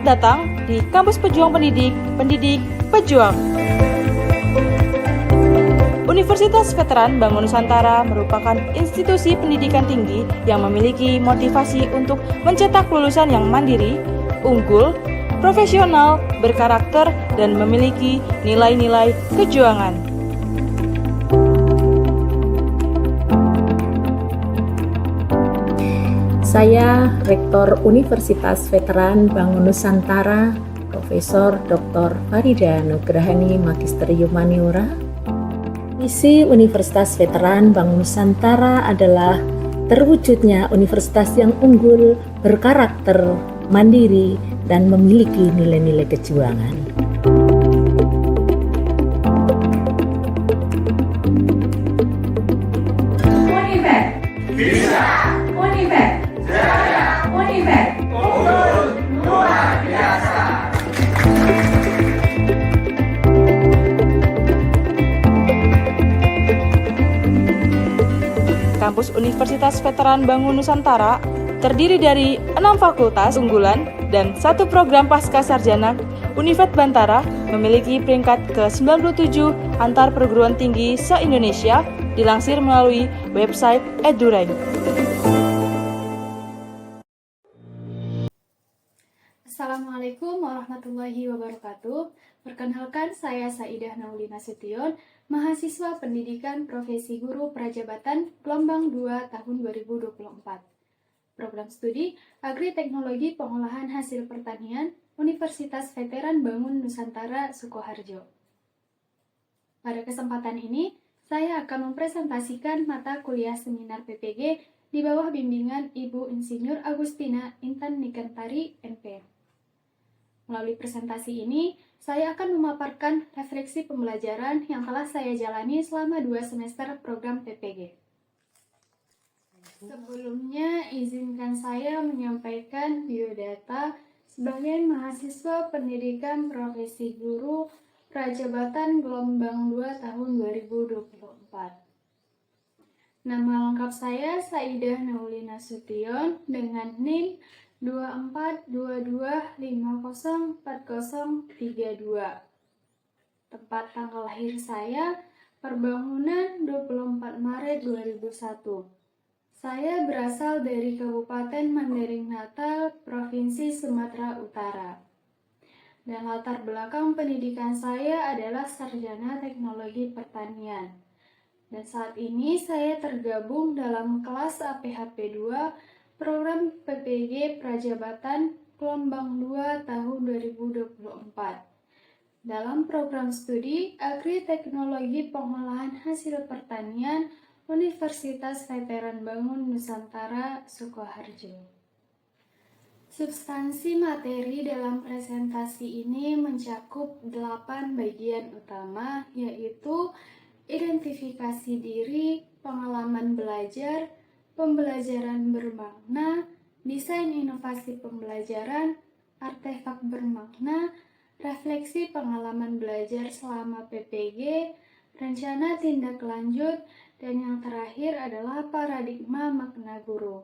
datang di Kampus Pejuang Pendidik, Pendidik Pejuang. Universitas Veteran Bangun Nusantara merupakan institusi pendidikan tinggi yang memiliki motivasi untuk mencetak lulusan yang mandiri, unggul, profesional, berkarakter, dan memiliki nilai-nilai kejuangan. Saya Rektor Universitas Veteran Bangun Nusantara, Profesor Dr. Farida Nugrahani Magister Humaniora. Misi Universitas Veteran Bangun Nusantara adalah terwujudnya universitas yang unggul, berkarakter, mandiri, dan memiliki nilai-nilai kejuangan. Univet bisa, Univet jaya, Univet unggul luar biasa. Kampus Universitas Veteran Bangun Nusantara terdiri dari 6 fakultas unggulan dan 1 program pasca sarjana. Univet Bantara memiliki peringkat ke-97 antar perguruan tinggi se-Indonesia, dilansir melalui website EduRank. Assalamualaikum warahmatullahi wabarakatuh. Perkenalkan, saya Saidah Naulina Sution, mahasiswa pendidikan profesi guru prajabatan gelombang 2 tahun 2024. Program studi Agri-Teknologi Pengolahan Hasil Pertanian Universitas Veteran Bangun Nusantara Sukoharjo. Pada kesempatan ini, saya akan mempresentasikan mata kuliah seminar PPG di bawah bimbingan Ibu Insinyur Agustina Intan Nikantari, NP. Melalui presentasi ini, saya akan memaparkan refleksi pembelajaran yang telah saya jalani selama 2 semester program PPG. Sebelumnya, izinkan saya menyampaikan biodata sebagai mahasiswa pendidikan profesi guru prajabatan gelombang 2 tahun 2024. Nama lengkap saya Saidah Naulina Sution dengan NIM 2422504032. Tempat tanggal lahir saya Perbangunan 24 Maret 2001. Saya berasal dari Kabupaten Mandailing Natal, Provinsi Sumatera Utara. Dan latar belakang pendidikan saya adalah sarjana teknologi pertanian. Dan saat ini saya tergabung dalam kelas APHP 2 program PPG Prajabatan gelombang 2 tahun 2024. Dalam program studi Agri-Teknologi Pengolahan Hasil Pertanian Universitas Veteran Bangun Nusantara Sukoharjo. Substansi materi dalam presentasi ini mencakup 8 bagian utama, yaitu identifikasi diri, pengalaman belajar, pembelajaran bermakna, desain inovasi pembelajaran, artefak bermakna, refleksi pengalaman belajar selama PPG, rencana tindak lanjut, dan yang terakhir adalah paradigma makna guru.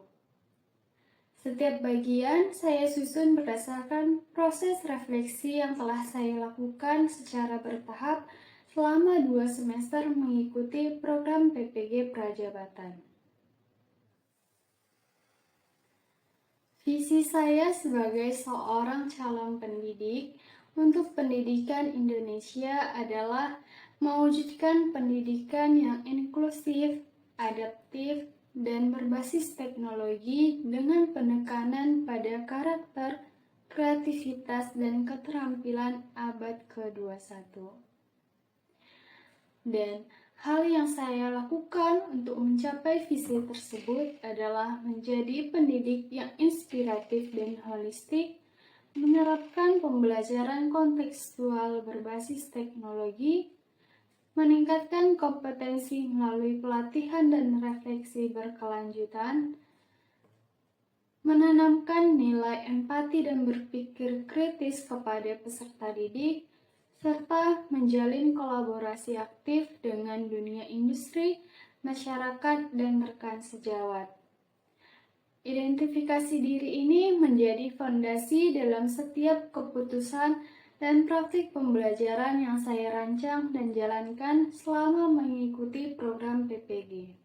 Setiap bagian saya susun berdasarkan proses refleksi yang telah saya lakukan secara bertahap selama 2 semester mengikuti program PPG Prajabatan. Visi saya sebagai seorang calon pendidik untuk pendidikan Indonesia adalah mewujudkan pendidikan yang inklusif, adaptif, dan berbasis teknologi dengan penekanan pada karakter, kreativitas, dan keterampilan abad ke-21. Dan hal yang saya lakukan untuk mencapai visi tersebut adalah menjadi pendidik yang inspiratif dan holistik, menerapkan pembelajaran kontekstual berbasis teknologi, meningkatkan kompetensi melalui pelatihan dan refleksi berkelanjutan, menanamkan nilai empati dan berpikir kritis kepada peserta didik, serta menjalin kolaborasi aktif dengan dunia industri, masyarakat, dan rekan sejawat. Identifikasi diri ini menjadi fondasi dalam setiap keputusan dan praktik pembelajaran yang saya rancang dan jalankan selama mengikuti program PPG.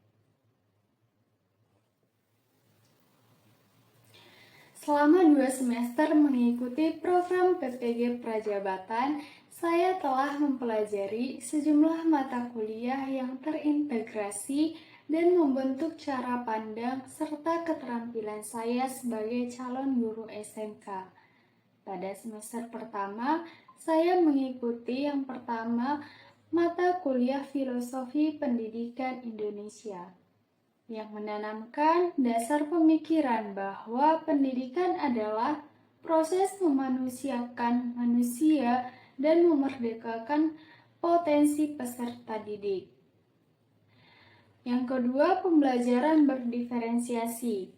Selama 2 semester mengikuti program PPG Prajabatan, saya telah mempelajari sejumlah mata kuliah yang terintegrasi dan membentuk cara pandang serta keterampilan saya sebagai calon guru SMK. Pada semester pertama, saya mengikuti yang pertama mata kuliah Filosofi Pendidikan Indonesia, yang menanamkan dasar pemikiran bahwa pendidikan adalah proses memanusiakan manusia dan memerdekakan potensi peserta didik. Yang kedua, pembelajaran berdiferensiasi,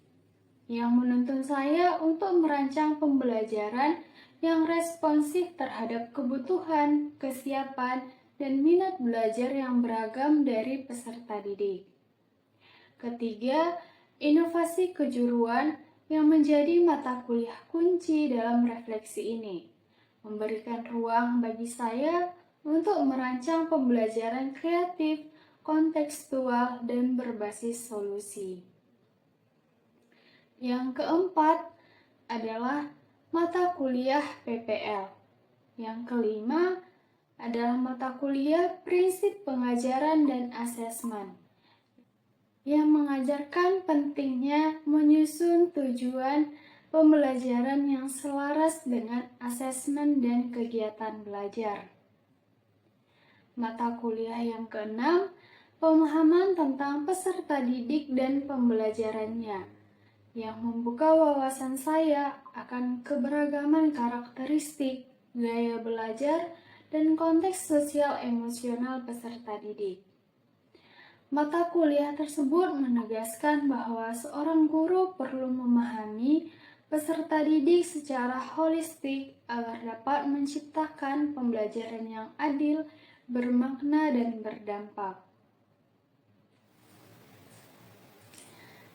yang menuntun saya untuk merancang pembelajaran yang responsif terhadap kebutuhan, kesiapan, dan minat belajar yang beragam dari peserta didik. Ketiga, inovasi kejuruan yang menjadi mata kuliah kunci dalam refleksi ini, memberikan ruang bagi saya untuk merancang pembelajaran kreatif, kontekstual, dan berbasis solusi. Yang keempat adalah mata kuliah PPL. Yang kelima adalah mata kuliah Prinsip Pengajaran dan Asesmen, yang mengajarkan pentingnya menyusun tujuan pembelajaran yang selaras dengan asesmen dan kegiatan belajar. Mata kuliah yang keenam, pemahaman tentang peserta didik dan pembelajarannya, yang membuka wawasan saya akan keberagaman karakteristik, gaya belajar, dan konteks sosial emosional peserta didik. Mata kuliah tersebut menegaskan bahwa seorang guru perlu memahami peserta didik secara holistik agar dapat menciptakan pembelajaran yang adil, bermakna, dan berdampak.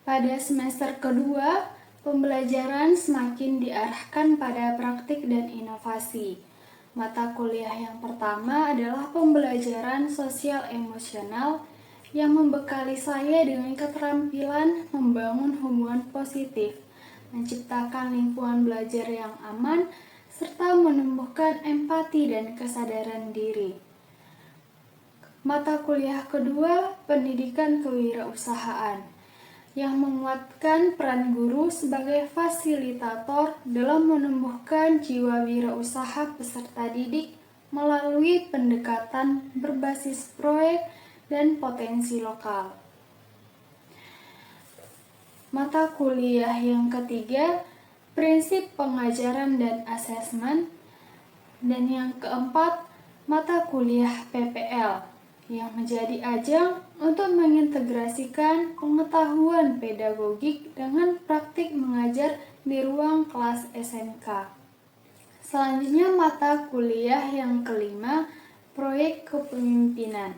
Pada semester kedua, pembelajaran semakin diarahkan pada praktik dan inovasi. Mata kuliah yang pertama adalah pembelajaran sosial emosional yang membekali saya dengan keterampilan membangun hubungan positif, menciptakan lingkungan belajar yang aman, serta menumbuhkan empati dan kesadaran diri. Mata kuliah kedua, pendidikan kewirausahaan, yang menguatkan peran guru sebagai fasilitator dalam menumbuhkan jiwa wirausaha peserta didik melalui pendekatan berbasis proyek dan potensi lokal. Mata kuliah yang ketiga, Prinsip Pengajaran dan Asesmen, dan yang keempat, mata kuliah PPL, yang menjadi ajang untuk mengintegrasikan pengetahuan pedagogik dengan praktik mengajar di ruang kelas SMK. Selanjutnya mata kuliah yang kelima, proyek kepemimpinan,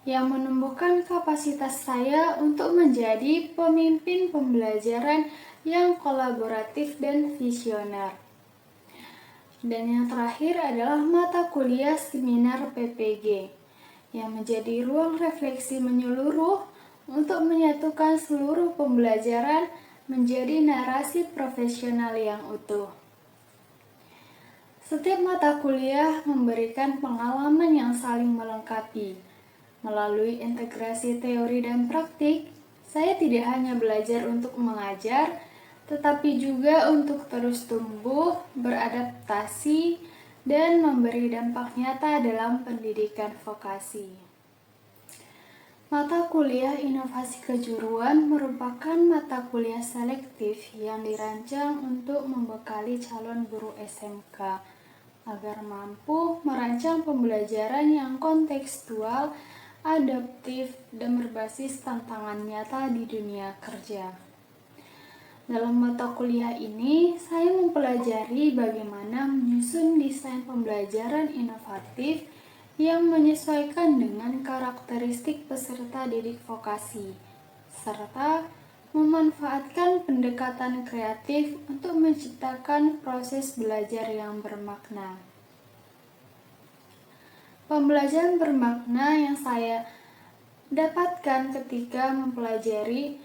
yang menumbuhkan kapasitas saya untuk menjadi pemimpin pembelajaran yang kolaboratif dan visioner. Dan yang terakhir adalah mata kuliah seminar PPG, yang menjadi ruang refleksi menyeluruh untuk menyatukan seluruh pembelajaran menjadi narasi profesional yang utuh. Setiap mata kuliah memberikan pengalaman yang saling melengkapi. Melalui integrasi teori dan praktik, saya tidak hanya belajar untuk mengajar, tetapi juga untuk terus tumbuh, beradaptasi, dan memberi dampak nyata dalam pendidikan vokasi. Mata kuliah inovasi kejuruan merupakan mata kuliah selektif yang dirancang untuk membekali calon guru SMK agar mampu merancang pembelajaran yang kontekstual, adaptif, dan berbasis tantangan nyata di dunia kerja. Dalam mata kuliah ini, saya mempelajari bagaimana menyusun desain pembelajaran inovatif yang menyesuaikan dengan karakteristik peserta didik vokasi, serta memanfaatkan pendekatan kreatif untuk menciptakan proses belajar yang bermakna. Pembelajaran bermakna yang saya dapatkan ketika mempelajari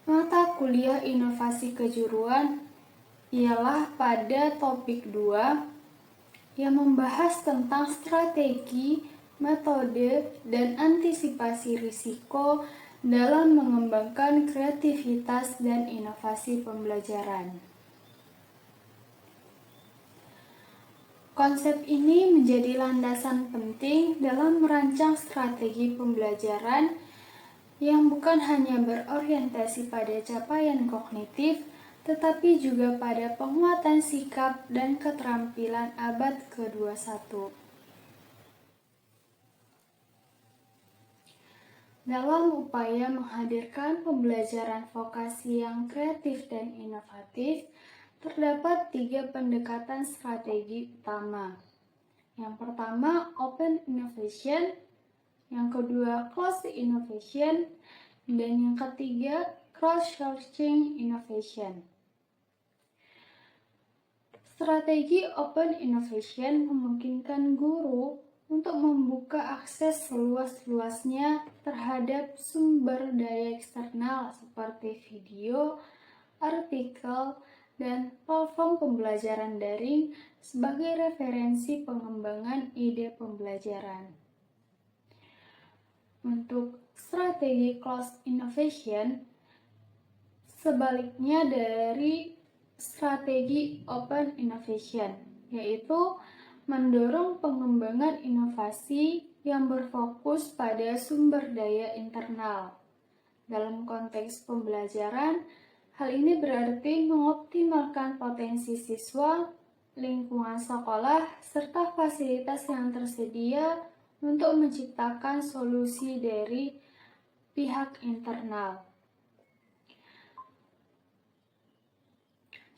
mata kuliah inovasi kejuruan ialah pada topik 2 yang membahas tentang strategi, metode, dan antisipasi risiko dalam mengembangkan kreativitas dan inovasi pembelajaran. Konsep ini menjadi landasan penting dalam merancang strategi pembelajaran yang bukan hanya berorientasi pada capaian kognitif, tetapi juga pada penguatan sikap dan keterampilan abad ke-21. Dalam upaya menghadirkan pembelajaran vokasi yang kreatif dan inovatif, terdapat 3 pendekatan strategi utama. Yang pertama, open innovation, yang kedua, closed innovation, dan yang ketiga, cross-sourcing innovation. Strategi open innovation memungkinkan guru untuk membuka akses seluas-luasnya terhadap sumber daya eksternal seperti video, artikel, dan platform pembelajaran daring sebagai referensi pengembangan ide pembelajaran. Untuk strategi closed innovation, sebaliknya dari strategi open innovation, yaitu mendorong pengembangan inovasi yang berfokus pada sumber daya internal. Dalam konteks pembelajaran, hal ini berarti mengoptimalkan potensi siswa, lingkungan sekolah, serta fasilitas yang tersedia untuk menciptakan solusi dari pihak internal.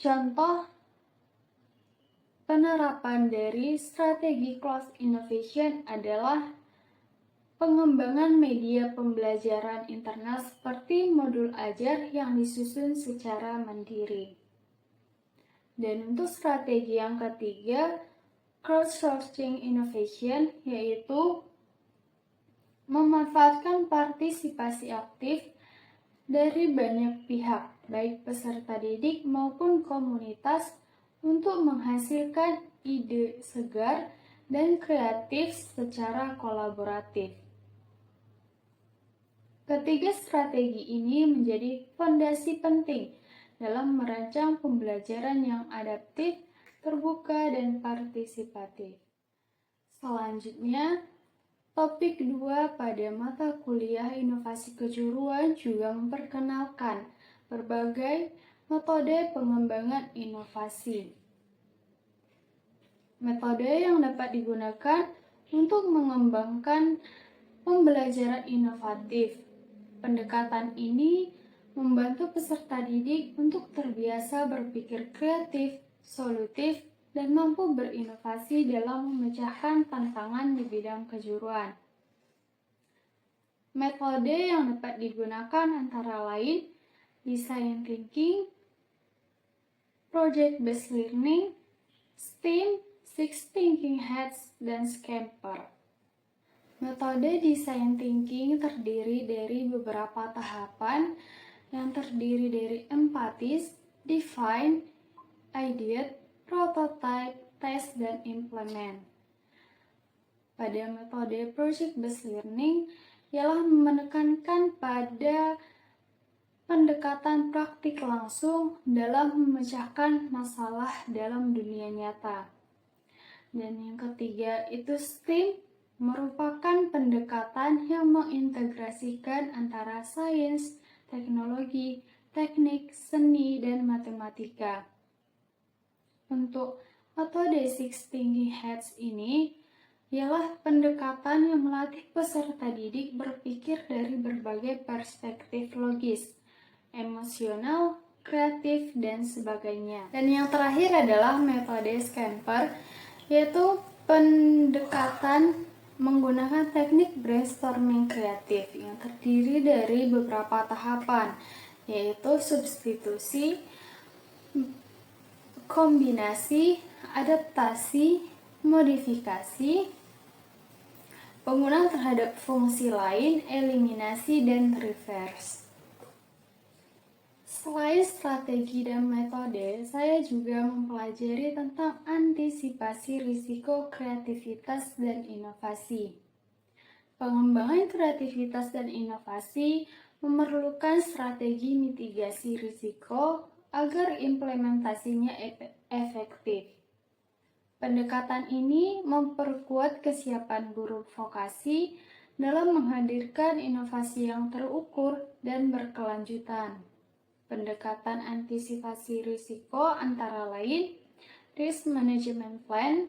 Contoh penerapan dari strategi closed innovation adalah pengembangan media pembelajaran internal seperti modul ajar yang disusun secara mandiri. Dan untuk strategi yang ketiga, crowdsourcing innovation, yaitu memanfaatkan partisipasi aktif dari banyak pihak, baik peserta didik maupun komunitas, untuk menghasilkan ide segar dan kreatif secara kolaboratif. Ketiga strategi ini menjadi fondasi penting dalam merancang pembelajaran yang adaptif, terbuka, dan partisipatif. Selanjutnya, topik 2 pada mata kuliah inovasi kejuruan juga memperkenalkan berbagai metode pengembangan inovasi. Metode yang dapat digunakan untuk mengembangkan pembelajaran inovatif. Pendekatan ini membantu peserta didik untuk terbiasa berpikir kreatif, solutif, dan mampu berinovasi dalam memecahkan tantangan di bidang kejuruan. Metode yang dapat digunakan antara lain design thinking, project-based learning, STEAM, Six Thinking Hats, dan Scamper. Metode design thinking terdiri dari beberapa tahapan yang terdiri dari empathis, define, ideate, prototype, test, dan implement. Pada metode project-based learning ialah menekankan pada pendekatan praktik langsung dalam memecahkan masalah dalam dunia nyata. Dan yang ketiga itu STEAM, merupakan pendekatan yang mengintegrasikan antara sains, teknologi, teknik, seni, dan matematika. Untuk metode Six Thinking Hats ini ialah pendekatan yang melatih peserta didik berpikir dari berbagai perspektif logis, emosional, kreatif, dan sebagainya. Dan yang terakhir adalah metode Scamper, yaitu pendekatan menggunakan teknik brainstorming kreatif yang terdiri dari beberapa tahapan, yaitu substitusi, kombinasi, adaptasi, modifikasi, penggunaan terhadap fungsi lain, eliminasi, dan reverse. Selain strategi dan metode, saya juga mempelajari tentang antisipasi risiko kreativitas dan inovasi. Pengembangan kreativitas dan inovasi memerlukan strategi mitigasi risiko agar implementasinya efektif. Pendekatan ini memperkuat kesiapan guru vokasi dalam menghadirkan inovasi yang terukur dan berkelanjutan. Pendekatan antisipasi risiko antara lain risk management plan,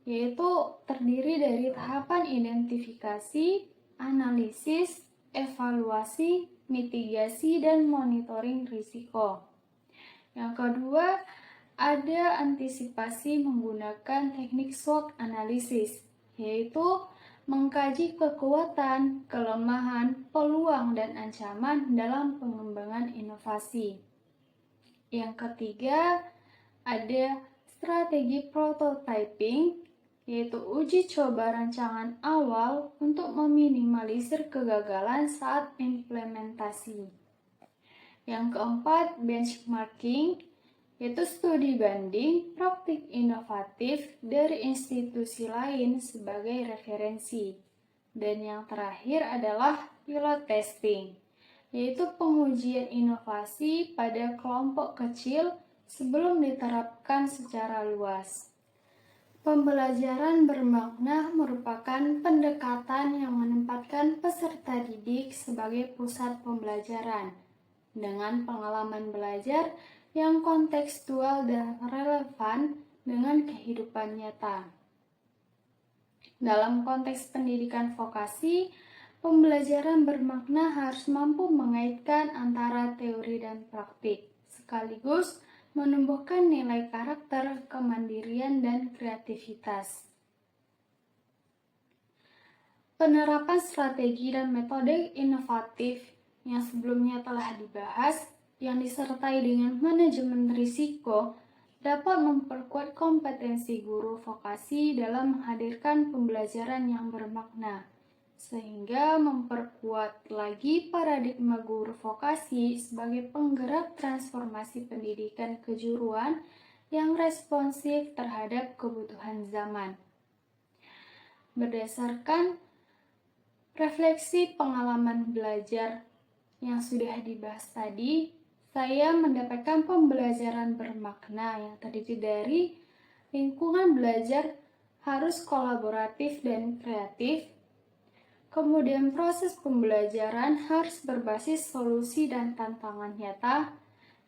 yaitu terdiri dari tahapan identifikasi, analisis, evaluasi, mitigasi, dan monitoring risiko. Yang kedua, ada antisipasi menggunakan teknik SWOT analisis, yaitu mengkaji kekuatan, kelemahan, peluang, dan ancaman dalam pengembangan inovasi. Yang ketiga, ada strategi prototyping, yaitu uji coba rancangan awal untuk meminimalisir kegagalan saat implementasi. Yang keempat, benchmarking, yaitu studi banding praktik inovatif dari institusi lain sebagai referensi. Dan yang terakhir adalah pilot testing, yaitu pengujian inovasi pada kelompok kecil sebelum diterapkan secara luas. Pembelajaran bermakna merupakan pendekatan yang menempatkan peserta didik sebagai pusat pembelajaran, dengan pengalaman belajar yang kontekstual dan relevan dengan kehidupan nyata. Dalam konteks pendidikan vokasi, pembelajaran bermakna harus mampu mengaitkan antara teori dan praktik, sekaligus menumbuhkan nilai karakter, kemandirian, dan kreativitas. Penerapan strategi dan metode inovatif yang sebelumnya telah dibahas yang disertai dengan manajemen risiko dapat memperkuat kompetensi guru vokasi dalam menghadirkan pembelajaran yang bermakna, sehingga memperkuat lagi paradigma guru vokasi sebagai penggerak transformasi pendidikan kejuruan yang responsif terhadap kebutuhan zaman. Berdasarkan refleksi pengalaman belajar yang sudah dibahas tadi, saya mendapatkan pembelajaran bermakna yang terdiri dari lingkungan belajar harus kolaboratif dan kreatif. Kemudian proses pembelajaran harus berbasis solusi dan tantangan nyata.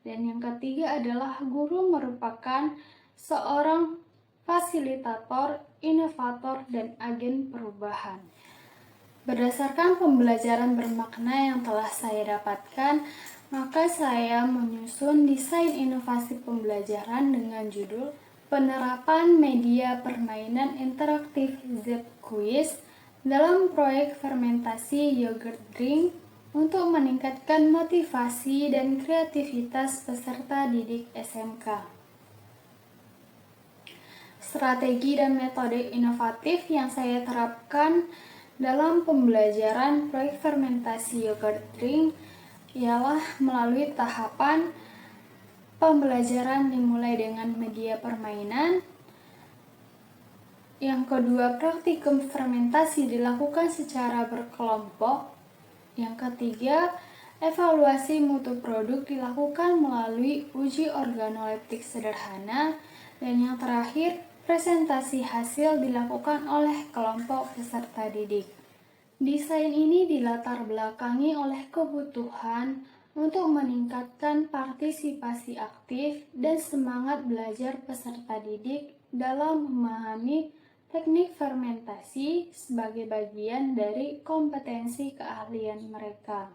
Dan yang ketiga adalah guru merupakan seorang fasilitator, inovator, dan agen perubahan. Berdasarkan pembelajaran bermakna yang telah saya dapatkan, maka saya menyusun desain inovasi pembelajaran dengan judul Penerapan Media Permainan Interaktif Z-Quiz dalam proyek fermentasi yogurt drink untuk meningkatkan motivasi dan kreativitas peserta didik SMK. Strategi dan metode inovatif yang saya terapkan dalam pembelajaran proyek fermentasi yogurt drink ialah melalui tahapan pembelajaran dimulai dengan media permainan. Yang kedua, praktikum fermentasi dilakukan secara berkelompok. Yang ketiga, evaluasi mutu produk dilakukan melalui uji organoleptik sederhana. Dan yang terakhir, presentasi hasil dilakukan oleh kelompok peserta didik. Desain ini dilatar belakangi oleh kebutuhan untuk meningkatkan partisipasi aktif dan semangat belajar peserta didik dalam memahami teknik fermentasi sebagai bagian dari kompetensi keahlian mereka.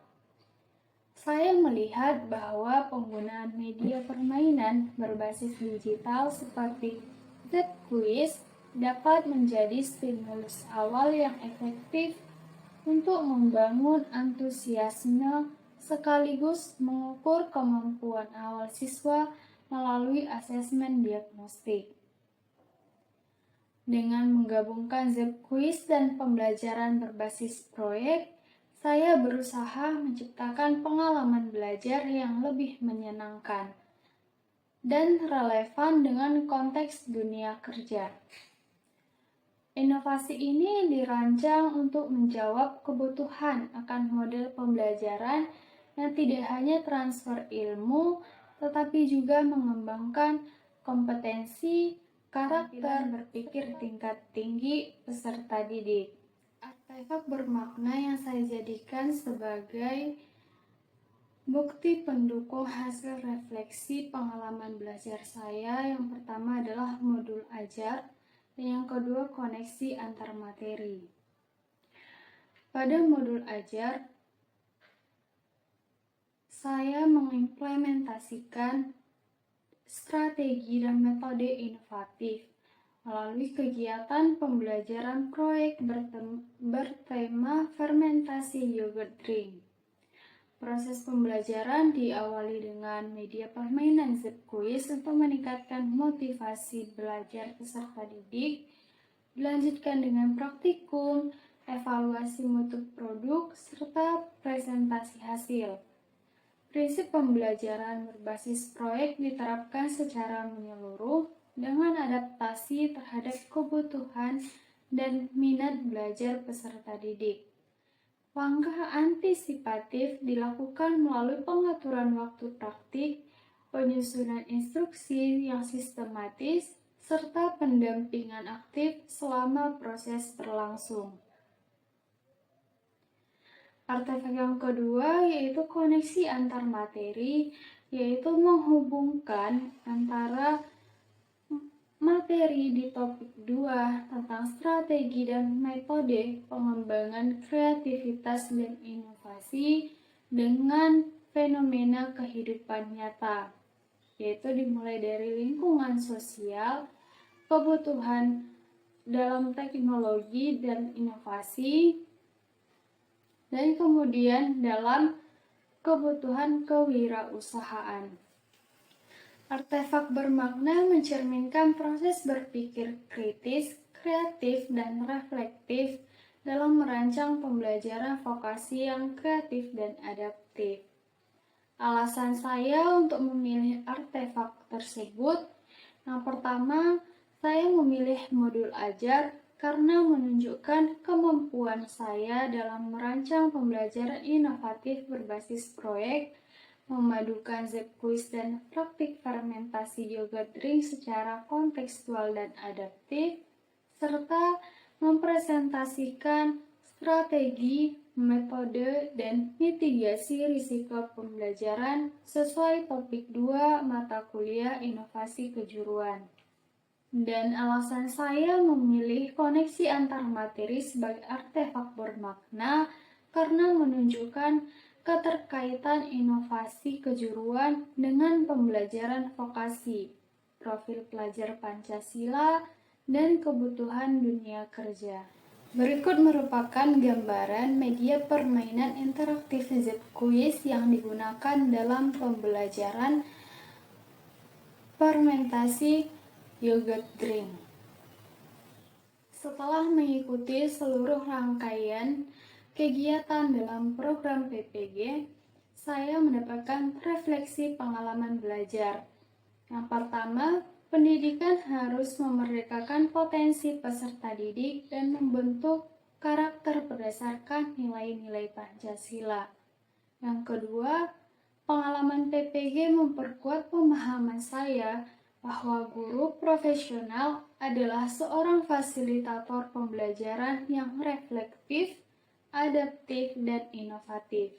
Saya melihat bahwa penggunaan media permainan berbasis digital seperti Z-Quiz dapat menjadi stimulus awal yang efektif untuk membangun antusiasme sekaligus mengukur kemampuan awal siswa melalui asesmen diagnostik. Dengan menggabungkan ZEP Quiz dan pembelajaran berbasis proyek, saya berusaha menciptakan pengalaman belajar yang lebih menyenangkan dan relevan dengan konteks dunia kerja. Inovasi ini dirancang untuk menjawab kebutuhan akan model pembelajaran yang tidak hanya transfer ilmu, tetapi juga mengembangkan kompetensi, karakter berpikir tingkat tinggi peserta didik. Artefak bermakna yang saya jadikan sebagai bukti pendukung hasil refleksi pengalaman belajar saya yang pertama adalah modul ajar, dan yang kedua koneksi antar materi. Pada modul ajar, saya mengimplementasikan strategi dan metode inovatif melalui kegiatan pembelajaran proyek bertema fermentasi yogurt drink. Proses pembelajaran diawali dengan media permainan ZEP Quiz untuk meningkatkan motivasi belajar peserta didik, dilanjutkan dengan praktikum, evaluasi mutu produk, serta presentasi hasil. Prinsip pembelajaran berbasis proyek diterapkan secara menyeluruh dengan adaptasi terhadap kebutuhan dan minat belajar peserta didik. Langkah antisipatif dilakukan melalui pengaturan waktu praktik, penyusunan instruksi yang sistematis, serta pendampingan aktif selama proses berlangsung. Artefak yang kedua yaitu koneksi antar materi, yaitu menghubungkan antara materi di topik 2 tentang strategi dan metode pengembangan kreativitas dan inovasi dengan fenomena kehidupan nyata, yaitu dimulai dari lingkungan sosial, kebutuhan dalam teknologi dan inovasi, dan kemudian dalam kebutuhan kewirausahaan. Artefak bermakna mencerminkan proses berpikir kritis, kreatif, dan reflektif dalam merancang pembelajaran vokasi yang kreatif dan adaptif. Alasan saya untuk memilih artefak tersebut, yang pertama, saya memilih modul ajar karena menunjukkan kemampuan saya dalam merancang pembelajaran inovatif berbasis proyek, memadukan ZEP Quiz dan praktik fermentasi yogurt drink secara kontekstual dan adaptif, serta mempresentasikan strategi, metode, dan mitigasi risiko pembelajaran sesuai topik 2 mata kuliah inovasi kejuruan. Dan alasan saya memilih koneksi antar materi sebagai artefak bermakna karena menunjukkan keterkaitan inovasi kejuruan dengan pembelajaran vokasi, profil pelajar Pancasila, dan kebutuhan dunia kerja. Berikut merupakan gambaran media permainan interaktif ZEP Quiz yang digunakan dalam pembelajaran fermentasi yogurt drink. Setelah mengikuti seluruh rangkaian kegiatan dalam program PPG, saya mendapatkan refleksi pengalaman belajar. Yang pertama, pendidikan harus memerdekakan potensi peserta didik dan membentuk karakter berdasarkan nilai-nilai Pancasila. Yang kedua, pengalaman PPG memperkuat pemahaman saya bahwa guru profesional adalah seorang fasilitator pembelajaran yang reflektif, adaptif, dan inovatif.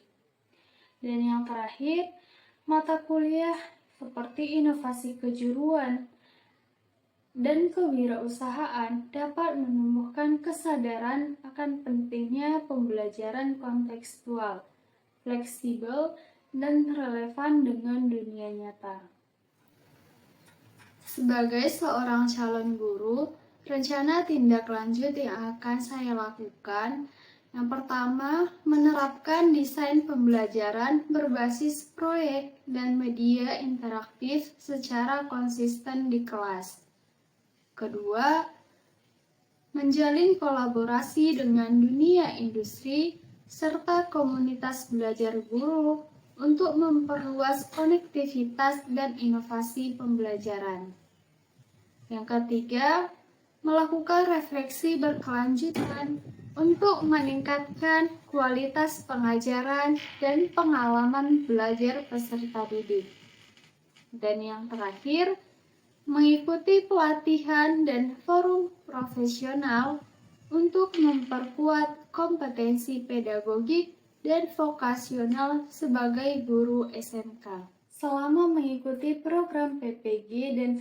Dan yang terakhir, mata kuliah seperti inovasi kejuruan dan kewirausahaan dapat menumbuhkan kesadaran akan pentingnya pembelajaran kontekstual, fleksibel, dan relevan dengan dunia nyata. Sebagai seorang calon guru, Rencana tindak lanjut yang akan saya lakukan, yang pertama, menerapkan desain pembelajaran berbasis proyek dan media interaktif secara konsisten di kelas. Kedua, menjalin kolaborasi dengan dunia industri serta komunitas belajar guru untuk memperluas konektivitas dan inovasi pembelajaran. Yang ketiga, melakukan refleksi berkelanjutan untuk meningkatkan kualitas pengajaran dan pengalaman belajar peserta didik. Dan yang terakhir, mengikuti pelatihan dan forum profesional untuk memperkuat kompetensi pedagogik dan vokasional sebagai guru SMK. Selama mengikuti program PPG dan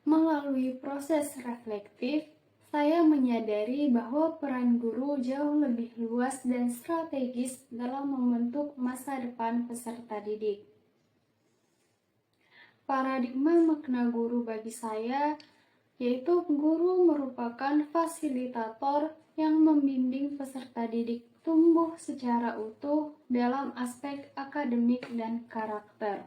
melalui proses reflektif, saya menyadari bahwa peran guru jauh lebih luas dan strategis dalam membentuk masa depan peserta didik. Paradigma makna guru bagi saya yaitu guru merupakan fasilitator yang membimbing peserta didik tumbuh secara utuh dalam aspek akademik dan karakter.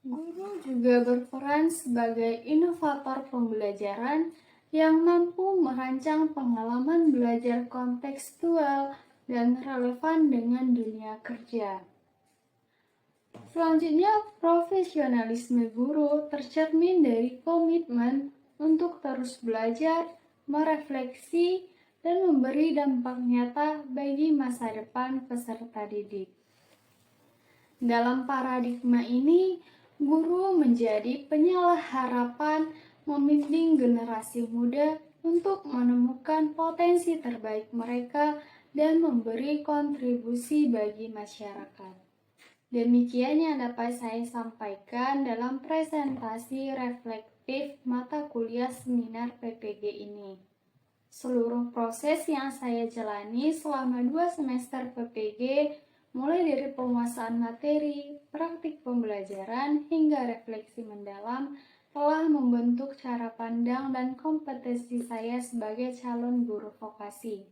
Guru juga berperan sebagai inovator pembelajaran yang mampu merancang pengalaman belajar kontekstual dan relevan dengan dunia kerja. Selanjutnya, profesionalisme guru tercermin dari komitmen untuk terus belajar, merefleksi, dan memberi dampak nyata bagi masa depan peserta didik. Dalam paradigma ini, guru menjadi penyala harapan membimbing generasi muda untuk menemukan potensi terbaik mereka dan memberi kontribusi bagi masyarakat. Demikian yang dapat saya sampaikan dalam presentasi reflektif mata kuliah seminar PPG ini. Seluruh proses yang saya jalani selama 2 semester PPG, mulai dari penguasaan materi, praktik pembelajaran, hingga refleksi mendalam, telah membentuk cara pandang dan kompetensi saya sebagai calon guru vokasi.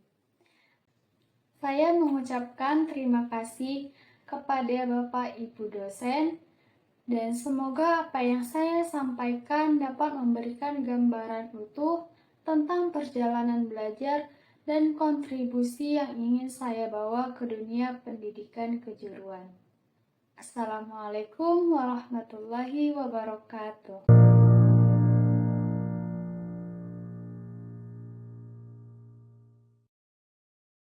Saya mengucapkan terima kasih kepada Bapak Ibu dosen, dan semoga apa yang saya sampaikan dapat memberikan gambaran utuh tentang perjalanan belajar dan kontribusi yang ingin saya bawa ke dunia pendidikan kejuruan. Assalamualaikum warahmatullahi wabarakatuh.